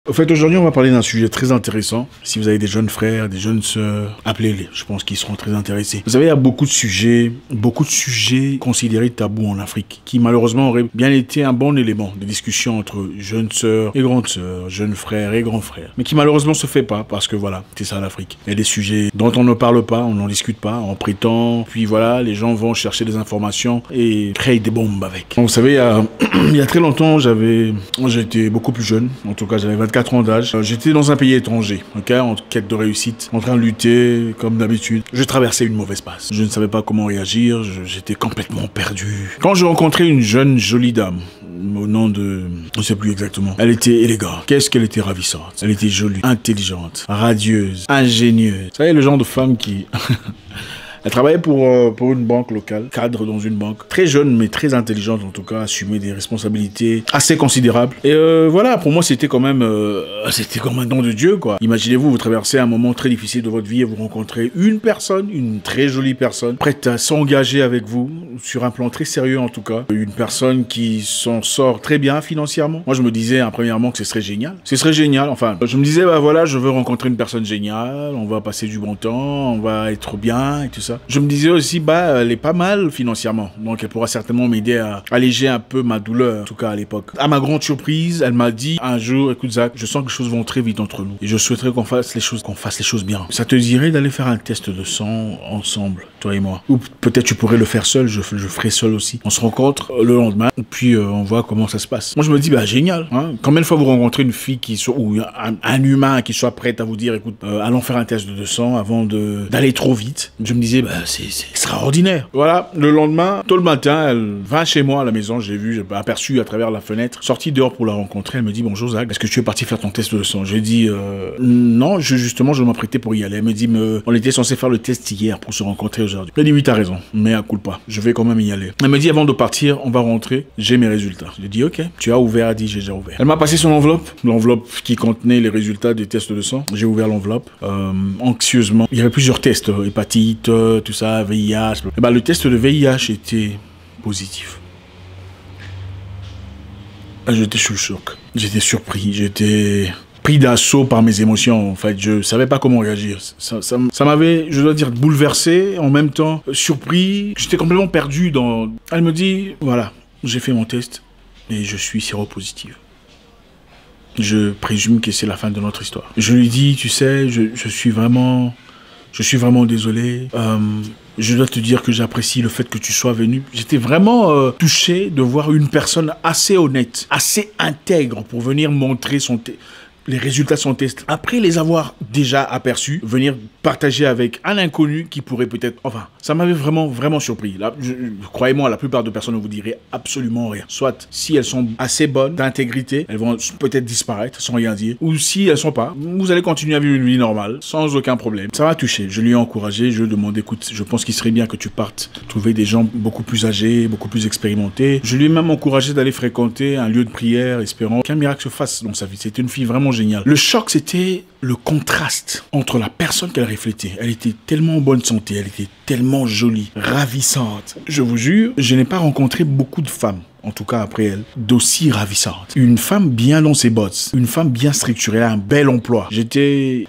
Au fait, aujourd'hui, on va parler d'un sujet très intéressant. Si vous avez des jeunes frères, des jeunes sœurs, appelez-les. Je pense qu'ils seront très intéressés. Vous savez, il y a beaucoup de sujets considérés tabous en Afrique, qui malheureusement auraient bien été un bon élément de discussion entre jeunes sœurs et grandes sœurs, jeunes frères et grands frères, mais qui malheureusement se fait pas parce que voilà, c'est ça l'Afrique. Il y a des sujets dont on ne parle pas, on n'en discute pas, on prétend, puis voilà, les gens vont chercher des informations et créent des bombes avec. Donc, vous savez, il y a très longtemps, j'étais beaucoup plus jeune, en tout cas j'avais 24 ans d'âge. J'étais dans un pays étranger, ok, en quête de réussite, en train de lutter comme d'habitude. Je traversais une mauvaise passe. Je ne savais pas comment réagir, j'étais complètement perdu. Quand j'ai rencontré une jeune jolie dame, au nom de... je ne sais plus exactement. Elle était élégante. Qu'est-ce qu'elle était ravissante. Elle était jolie, intelligente, radieuse, ingénieuse. Vous savez, le genre de femme qui... Elle travaillait pour une banque locale, cadre dans une banque. Très jeune, mais très intelligente en tout cas, assumait des responsabilités assez considérables. Et voilà, pour moi, c'était quand même c'était comme un don de Dieu, quoi. Imaginez-vous, vous traversez un moment très difficile de votre vie et vous rencontrez une personne, une très jolie personne, prête à s'engager avec vous, sur un plan très sérieux en tout cas. Une personne qui s'en sort très bien financièrement. Moi, je me disais, premièrement, que ce serait génial. Ce serait génial, enfin, je me disais, bah voilà, je veux rencontrer une personne géniale, on va passer du bon temps, on va être bien et tout ça. Je me disais aussi, bah, elle est pas mal financièrement. Donc, elle pourra certainement m'aider à alléger un peu ma douleur, en tout cas à l'époque. À ma grande surprise, elle m'a dit un jour, écoute Zach, je sens que les choses vont très vite entre nous. Et je souhaiterais qu'on fasse les choses bien. Ça te dirait d'aller faire un test de sang ensemble, toi et moi? Ou peut-être tu pourrais le faire seul, je ferai seul aussi. On se rencontre le lendemain, puis on voit comment ça se passe. Moi, je me dis, bah, génial. Hein? Combien de fois vous rencontrez une fille ou un humain qui soit prêt à vous dire, écoute, allons faire un test de sang avant d'aller trop vite. Je me disais, bah, c'est extraordinaire. Voilà, le lendemain, tôt le matin, elle va chez moi à la maison, j'ai aperçu à travers la fenêtre, sorti dehors pour la rencontrer, elle me dit, bonjour Zach, est-ce que tu es parti faire ton test de sang? J'ai dit, non, justement, je m'apprêtais pour y aller. Elle me dit, on était censé faire le test hier pour se rencontrer aujourd'hui. Elle dit, oui, t'as raison, mais à coup pas, je vais quand même y aller. Elle me dit, avant de partir, on va rentrer, j'ai mes résultats. J'ai dit, ok, tu as ouvert? Elle dit, j'ai déjà ouvert. Elle m'a passé son enveloppe, l'enveloppe qui contenait les résultats des tests de sang. J'ai ouvert l'enveloppe, anxieusement. Il y avait plusieurs tests, hépatite, tout ça, VIH. Et bah, le test de VIH était positif. J'étais sous le choc. J'étais surpris. J'étais pris d'assaut par mes émotions. En fait, je savais pas comment réagir. Ça m'avait, je dois dire, bouleversé, en même temps surpris. J'étais complètement perdu dans... Elle me dit, voilà, j'ai fait mon test et je suis séropositive. Je présume que c'est la fin de notre histoire. Je lui dis, tu sais, je suis vraiment désolé. Je dois te dire que j'apprécie le fait que tu sois venu. J'étais vraiment touché de voir une personne assez honnête, assez intègre pour venir montrer les résultats de son test. Après les avoir déjà aperçus, venir partager avec un inconnu qui pourrait peut-être... Enfin, ça m'avait vraiment surpris. Là, croyez-moi, la plupart de personnes ne vous diraient absolument rien. Soit, si elles sont assez bonnes, d'intégrité, elles vont peut-être disparaître sans rien dire. Ou si elles sont pas, vous allez continuer à vivre une vie normale, sans aucun problème. Ça m'a touché. Je lui ai encouragé, je lui ai demandé, écoute, je pense qu'il serait bien que tu partes trouver des gens beaucoup plus âgés, beaucoup plus expérimentés. Je lui ai même encouragé d'aller fréquenter un lieu de prière, espérant qu'un miracle se fasse dans sa vie. C'était une fille vraiment géniale. Le choc, c'était le contraste entre la personne qu'elle reflétait. Elle était tellement en bonne santé, elle était tellement jolie, ravissante. Je vous jure, je n'ai pas rencontré beaucoup de femmes, en tout cas après elle, d'aussi ravissante. Une femme bien dans ses bottes, une femme bien structurée, un bel emploi.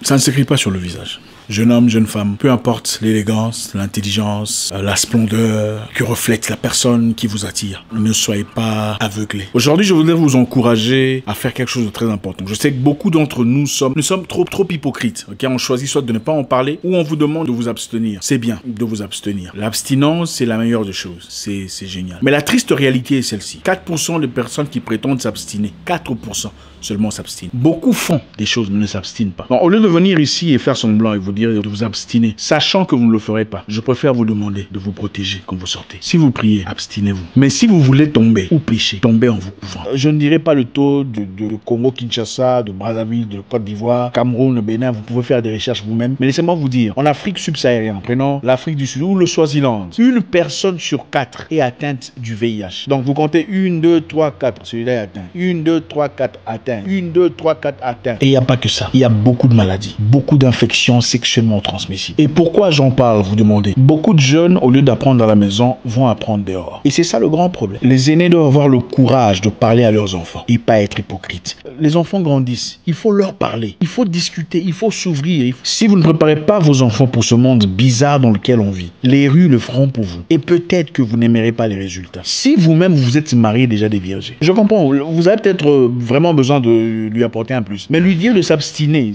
Ça ne s'écrit pas sur le visage. Jeune homme, jeune femme, peu importe l'élégance, l'intelligence, la splendeur que reflète la personne qui vous attire. Ne soyez pas aveuglés. Aujourd'hui, je voudrais vous encourager à faire quelque chose de très important. Je sais que beaucoup d'entre nous sommes trop hypocrites. Okay? On choisit soit de ne pas en parler ou on vous demande de vous abstenir. C'est bien de vous abstenir. L'abstinence, c'est la meilleure des choses. C'est génial. Mais la triste réalité est celle-ci. 4% des personnes qui prétendent s'abstiner, 4% seulement s'abstinent. Beaucoup font des choses mais ne s'abstinent pas. Donc, au lieu de venir ici et faire semblant et vous dire de vous abstiner, sachant que vous ne le ferez pas, je préfère vous demander de vous protéger quand vous sortez. Si vous priez, abstinez-vous. Mais si vous voulez tomber ou pécher, tombez en vous couvrant. Je ne dirai pas le taux de Congo, Kinshasa, de Brazzaville, de Côte d'Ivoire, Cameroun, le Bénin, vous pouvez faire des recherches vous-même. Mais laissez-moi vous dire, en Afrique subsaharienne, prenons l'Afrique du Sud ou le Swaziland, une personne sur 4 est atteinte du VIH. Donc vous comptez 1, 2, 3, 4, celui-là est atteint. 1, 2, 3, 4 atteint. 1, 2, 3, 4 atteint. Et il n'y a pas que ça. Il y a beaucoup de maladies, beaucoup d'infections sexuelles sexuellement transmissible. Et pourquoi j'en parle, vous demandez? Beaucoup de jeunes, au lieu d'apprendre à la maison, vont apprendre dehors. Et c'est ça le grand problème. Les aînés doivent avoir le courage de parler à leurs enfants et pas être hypocrites. Les enfants grandissent. Il faut leur parler. Il faut discuter. Il faut s'ouvrir. Si vous ne préparez pas vos enfants pour ce monde bizarre dans lequel on vit, les rues le feront pour vous. Et peut-être que vous n'aimerez pas les résultats. Si vous-même vous êtes marié déjà des vierges, je comprends. Vous avez peut-être vraiment besoin de lui apporter un plus. Mais lui dire de s'abstiner,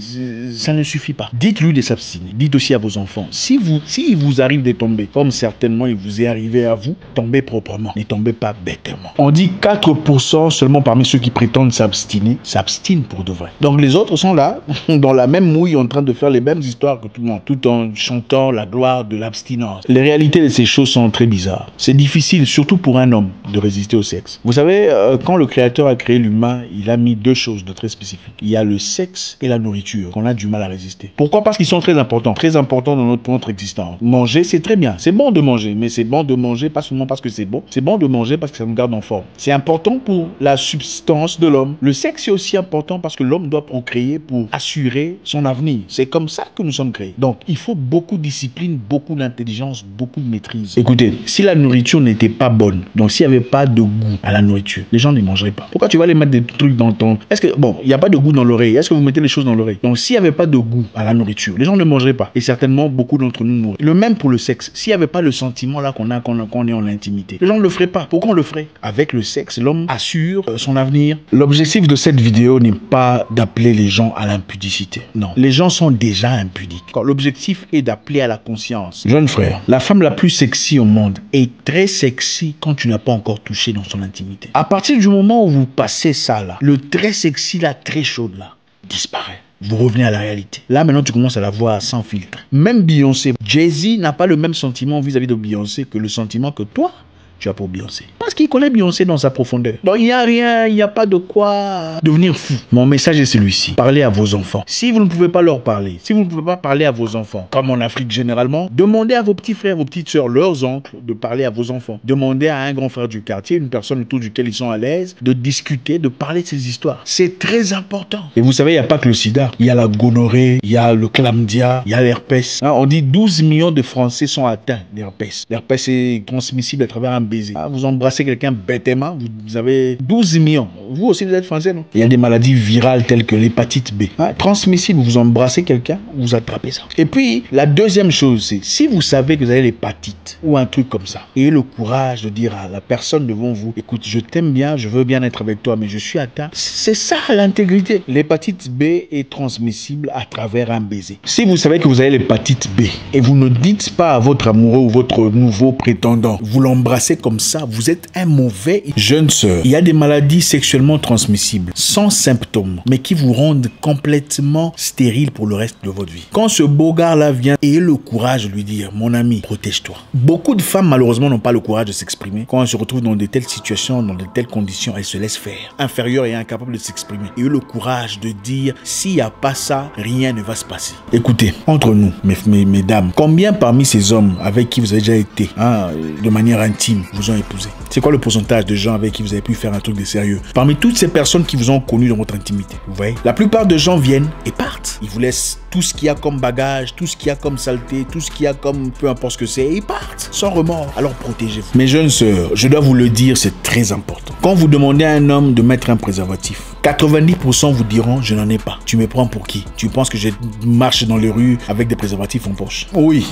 ça ne suffit pas. Dites-lui de s'abstiner. Dites aussi à vos enfants. Si il vous arrive de tomber, comme certainement il vous est arrivé à vous, tombez proprement. Ne tombez pas bêtement. On dit 4% seulement parmi ceux qui prétendent s'abstiner, s'abstinent pour de vrai. Donc les autres sont là, dans la même mouille, en train de faire les mêmes histoires que tout le monde, tout en chantant la gloire de l'abstinence. Les réalités de ces choses sont très bizarres. C'est difficile, surtout pour un homme, de résister au sexe. Vous savez, quand le Créateur a créé l'humain, il a mis deux choses de très spécifiques. Il y a le sexe et la nourriture, qu'on a du mal à résister. Pourquoi? Parce qu'ils sont très importants dans notre existence. Manger, c'est très bien. C'est bon de manger, mais c'est bon de manger pas seulement parce que c'est bon. C'est bon de manger parce que ça nous garde en forme. C'est important pour la substance de l'homme. Le sexe est aussi important parce que l'homme doit procréer pour assurer son avenir. C'est comme ça que nous sommes créés. Donc, il faut beaucoup de discipline, beaucoup d'intelligence, beaucoup de maîtrise. Écoutez, si la nourriture n'était pas bonne, donc s'il n'y avait pas de goût à la nourriture, les gens ne mangeraient pas. Pourquoi tu vas aller mettre des trucs dans ton... Est-ce que, bon, il n'y a pas de goût dans l'oreille. Est-ce que vous mettez les choses dans l'oreille? Donc, s'il n'y avait pas de goût à la nourriture, les gens ne mangeraient pas. Et certainement, beaucoup d'entre nous mourraient. Le même pour le sexe. S'il n'y avait pas le sentiment là qu'on est en intimité, les gens ne le feraient pas. Pourquoi on le ferait? Avec le sexe, l'homme assure son avenir. L'objectif de cette vidéo n'est pas d'appeler les gens à l'impudicité. Non. Les gens sont déjà impudiques. L'objectif est d'appeler à la conscience. Jeune frère, la femme la plus sexy au monde est très sexy quand tu n'as pas encore touché dans son intimité. À partir du moment où vous passez ça là, le très sexy là, très chaud là, disparaît. Vous revenez à la réalité. Là, maintenant, tu commences à la voir sans filtre. Même Beyoncé, Jay-Z n'a pas le même sentiment vis-à-vis de Beyoncé que le sentiment que toi, tu as pour Beyoncé. Parce qu'il connaît Beyoncé dans sa profondeur. Donc, il n'y a rien, il n'y a pas de quoi devenir fou. Mon message est celui-ci. Parlez à vos enfants. Si vous ne pouvez pas leur parler, si vous ne pouvez pas parler à vos enfants, comme en Afrique généralement, demandez à vos petits frères, vos petites soeurs, leurs oncles, de parler à vos enfants. Demandez à un grand frère du quartier, une personne autour duquel ils sont à l'aise, de discuter, de parler de ces histoires. C'est très important. Et vous savez, il n'y a pas que le sida. Il y a la gonorrhée, il y a le chlamydia, il y a l'herpès. On dit 12 millions de Français sont atteints d'herpès. L'herpès est transmissible à travers un baiser. Vous embrassez quelqu'un bêtement, vous avez 12 millions. Vous aussi, vous êtes français, non? Il y a des maladies virales telles que l'hépatite B. Transmissible, vous embrassez quelqu'un, vous attrapez ça. Et puis, la deuxième chose, c'est si vous savez que vous avez l'hépatite ou un truc comme ça, ayez le courage de dire à la personne devant vous, écoute, je t'aime bien, je veux bien être avec toi, mais je suis atteint. C'est ça l'intégrité. L'hépatite B est transmissible à travers un baiser. Si vous savez que vous avez l'hépatite B et vous ne dites pas à votre amoureux ou votre nouveau prétendant, vous l'embrassez comme ça, vous êtes un mauvais jeune sœur. Il y a des maladies sexuellement transmissibles sans symptômes, mais qui vous rendent complètement stérile pour le reste de votre vie. Quand ce beau gars-là vient, ayez le courage de lui dire, mon ami, protège-toi. Beaucoup de femmes, malheureusement, n'ont pas le courage de s'exprimer. Quand elles se retrouvent dans de telles situations, dans de telles conditions, elles se laissent faire. Inférieures et incapables de s'exprimer. Ayez le courage de dire, s'il n'y a pas ça, rien ne va se passer. Écoutez, entre nous, mesdames, combien parmi ces hommes avec qui vous avez déjà été, de manière intime, vous ont épousé? C'est quoi le pourcentage de gens avec qui vous avez pu faire un truc de sérieux? Parmi toutes ces personnes qui vous ont connu dans votre intimité, vous voyez, la plupart de gens viennent et partent. Ils vous laissent tout ce qu'il y a comme bagage, tout ce qu'il y a comme saleté, tout ce qu'il y a comme peu importe ce que c'est, et ils partent sans remords. Alors protégez-vous. Mes jeunes sœurs, je dois vous le dire, c'est très important. Quand vous demandez à un homme de mettre un préservatif, 90% vous diront, je n'en ai pas. Tu me prends pour qui? Tu penses que je marche dans les rues avec des préservatifs en poche? Oui.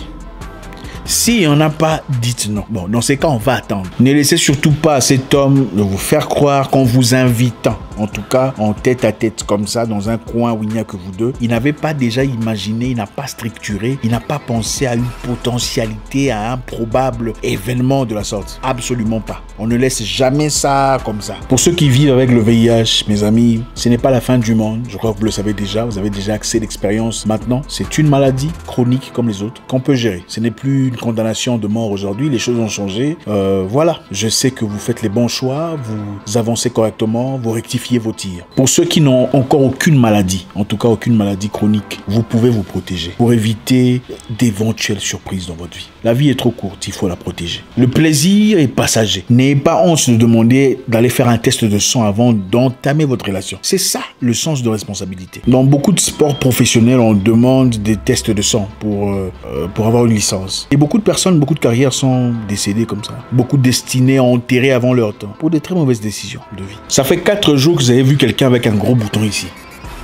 S'il n'y en a pas, dites non. Bon, dans ces cas, on va attendre. Ne laissez surtout pas à cet homme de vous faire croire qu'en vous invitant, en tout cas en tête à tête comme ça, dans un coin où il n'y a que vous deux, il n'avait pas déjà imaginé, il n'a pas structuré, il n'a pas pensé à une potentialité, à un probable événement de la sorte. Absolument pas. On ne laisse jamais ça comme ça. Pour ceux qui vivent avec le VIH, mes amis, ce n'est pas la fin du monde. Je crois que vous le savez déjà, vous avez déjà accès à l'expérience maintenant. C'est une maladie chronique comme les autres qu'on peut gérer. Ce n'est plus une condamnation de mort aujourd'hui, les choses ont changé. Voilà, je sais que vous faites les bons choix, vous avancez correctement, vous rectifiez diversifiez vos tirs. Pour ceux qui n'ont encore aucune maladie, en tout cas aucune maladie chronique, vous pouvez vous protéger pour éviter d'éventuelles surprises dans votre vie. La vie est trop courte, il faut la protéger. Le plaisir est passager. N'ayez pas honte de demander d'aller faire un test de sang avant d'entamer votre relation. C'est ça le sens de responsabilité. Dans beaucoup de sports professionnels, on demande des tests de sang pour avoir une licence. Et beaucoup de personnes, beaucoup de carrières sont décédées comme ça. Beaucoup de destinés enterrés avant leur temps pour de très mauvaises décisions de vie. Ça fait 4 jours que vous avez vu quelqu'un avec un gros bouton ici.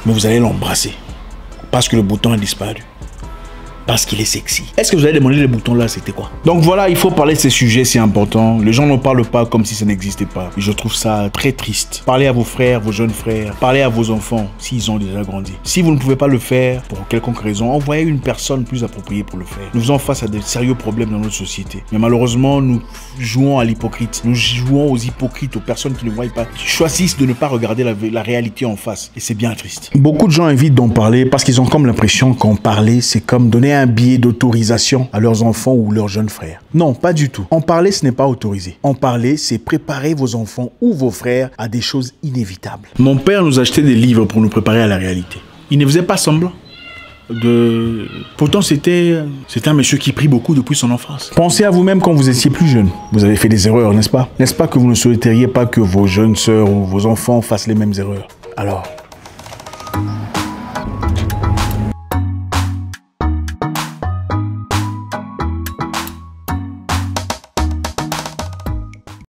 Mais vous allez l'embrasser parce que le bouton a disparu. Parce qu'il est sexy. Est-ce que vous avez demandé les boutons là, c'était quoi? Donc voilà, il faut parler de ces sujets, c'est important. Les gens ne parlent pas comme si ça n'existait pas. Et je trouve ça très triste. Parlez à vos frères, vos jeunes frères. Parlez à vos enfants, s'ils ont déjà grandi. Si vous ne pouvez pas le faire, pour quelconque raison, envoyez une personne plus appropriée pour le faire. Nous faisons face à de sérieux problèmes dans notre société. Mais malheureusement, nous jouons à l'hypocrite. Nous jouons aux hypocrites, aux personnes qui ne voient pas, qui choisissent de ne pas regarder la réalité en face. Et c'est bien triste. Beaucoup de gens évitent d'en parler parce qu'ils ont comme l'impression qu'en parler, c'est comme donner un billet d'autorisation à leurs enfants ou leurs jeunes frères. Non, pas du tout. En parler, ce n'est pas autorisé. En parler, c'est préparer vos enfants ou vos frères à des choses inévitables. Mon père nous achetait des livres pour nous préparer à la réalité. Il ne faisait pas semblant. Pourtant, c'était un monsieur qui prie beaucoup depuis son enfance. Pensez à vous-même quand vous étiez plus jeune. Vous avez fait des erreurs, n'est-ce pas? N'est-ce pas que vous ne souhaiteriez pas que vos jeunes sœurs ou vos enfants fassent les mêmes erreurs? Alors,